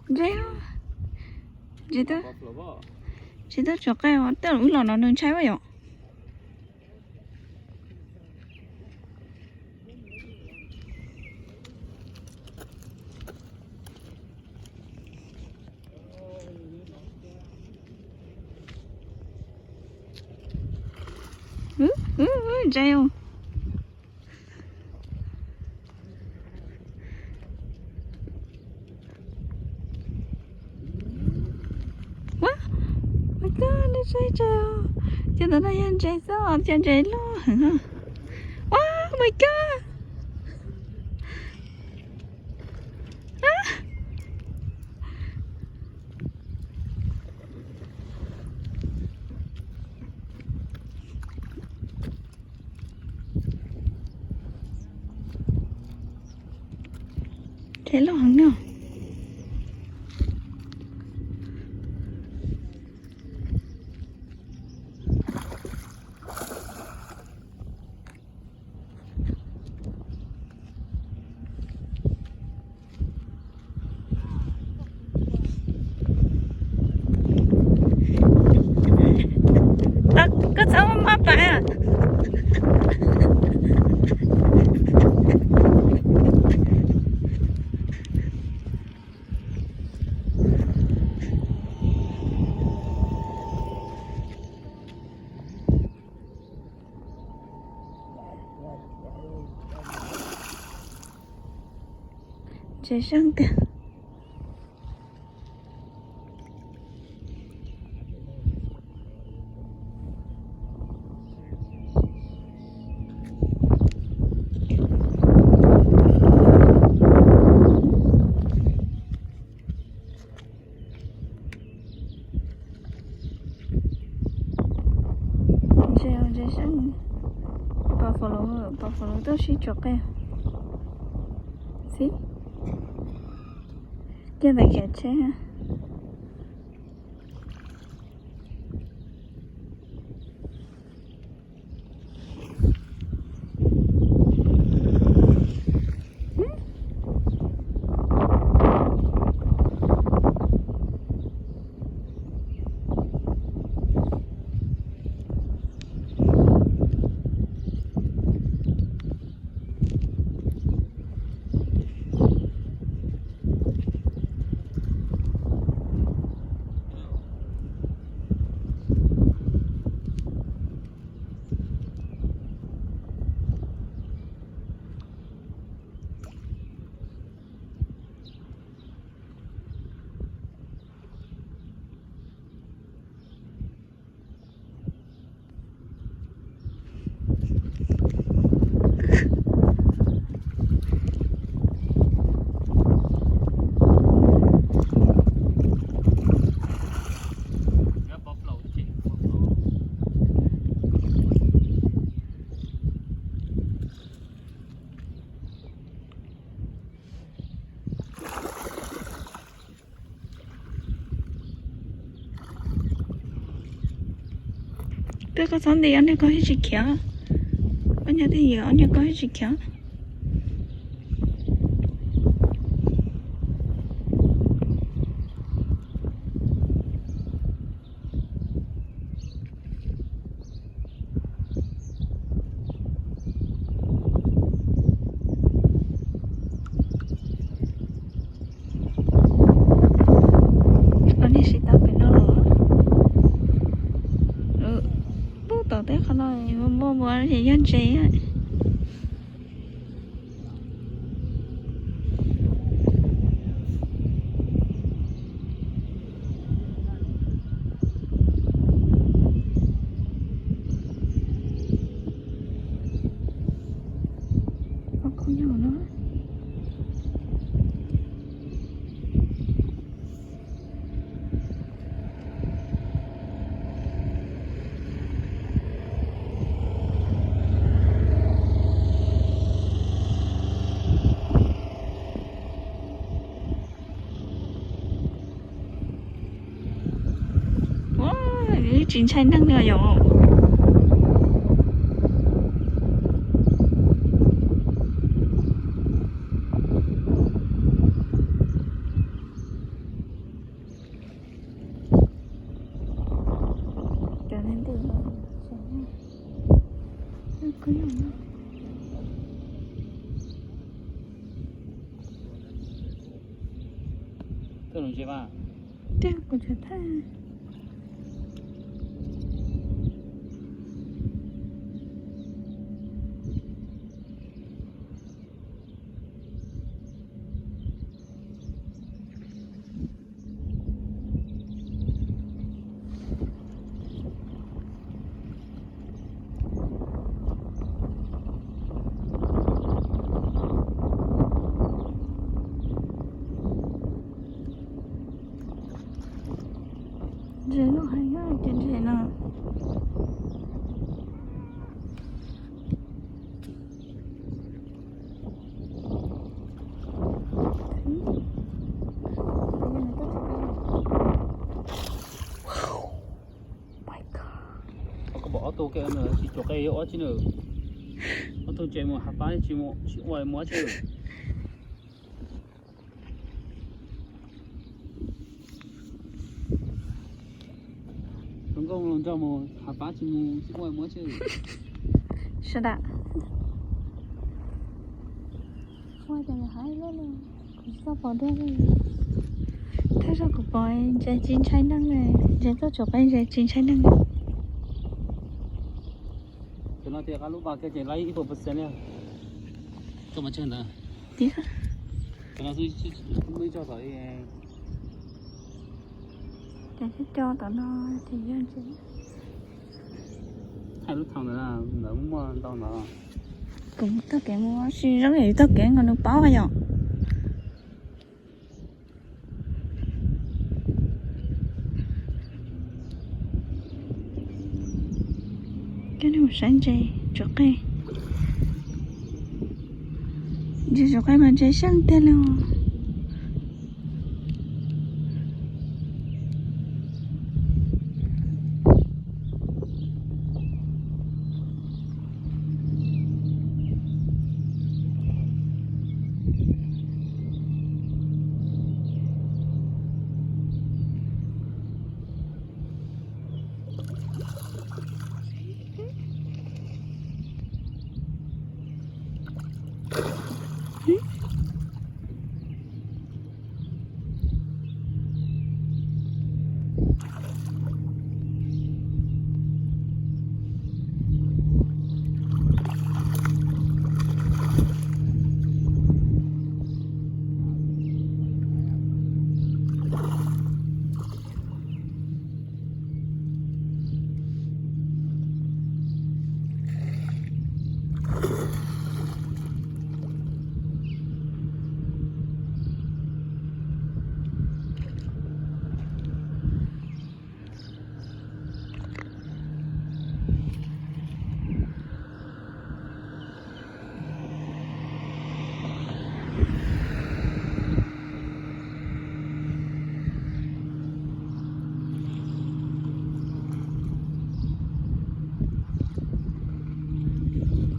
dễ không chị ta cho cái họ tức là lúc nào nó nên trái vậy ạ dễ không quá my god nó dễ trời chị ta đây anh dễ sao chị dễ lo wow my god thế lo hẳn nào có sao mà phải à chế sang tiền chế sang buffalo đó xí chọc cái see cái này kẹt chế ha tôi có xong thì anh có gì kia anh nhớ thì giờ anh có gì kia anh đi xịt tao bên đó tao thấy không nói mua thì dân trí á không nhau nữa chiến tranh đang nữa rồi có nhiều nữa. Thế đồng chí ba. Tiếc của chị ta. Dễ nó hay á, chuyện gì nào. Có bỏ tô cái nữa chỉ cho cái yếu chứ nữa. Nó tôi chơi một hạt bán chỉ ngoài mua chứ. Đúng không? Làm cho một hạt bán chỉ ngoài mua chứ. Sao đã? Ngoài trời hay lắm. Sao bỏ được rồi? Thế sao cũng bỏ trái chín trái năng này. Trái tôi chụp anh trái chín trái năng này. Cho nó thì cái lúc ba cái chơi lấy ít một phần nha. Cho mà chơi nữa. Tiếc á. Cho nó mới cho tới. Trái cho tụi nó thì dân chứ. Hai lúc thằng nữa là nở mua đâu nở. Cũng tất cả mua suy rất là tất cả người nó báo hay không? Cái này một sáng chơi chuột cây. Giờ chuột cây mà chơi sáng tên luôn.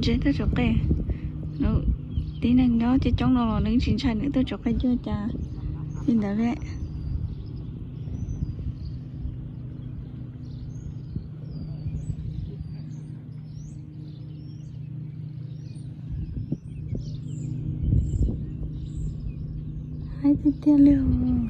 Chế tới chụp cây. Nó tí năng đó chỉ trong nó là đứng chín trái nữa tôi chụp cây chưa cha. Nhìn đó đấy. Hai tiếp theo luôn.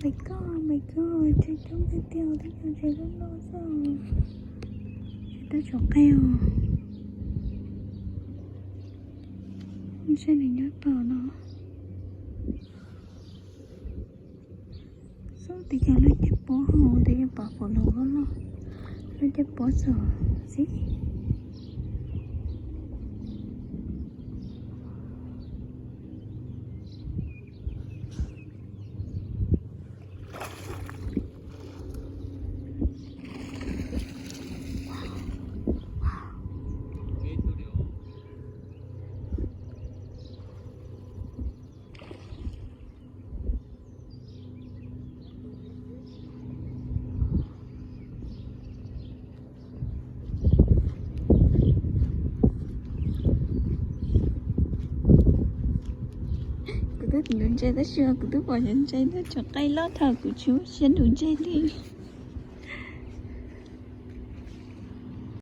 my god, chơi trống cái tiêu thế cho chơi rất lo sao. Chơi tới chỗ keo. Chơi này nhát vào nó. Số thì cho nó chết bố hồ thì cho bỏ phụ lũ nó. Nó chết bố sợ. Gì? Cứ đứt đường chơi tới chưa? Cứ đứt vào chân chơi tới cho cây lót thở của chú. Xin đường chơi đi.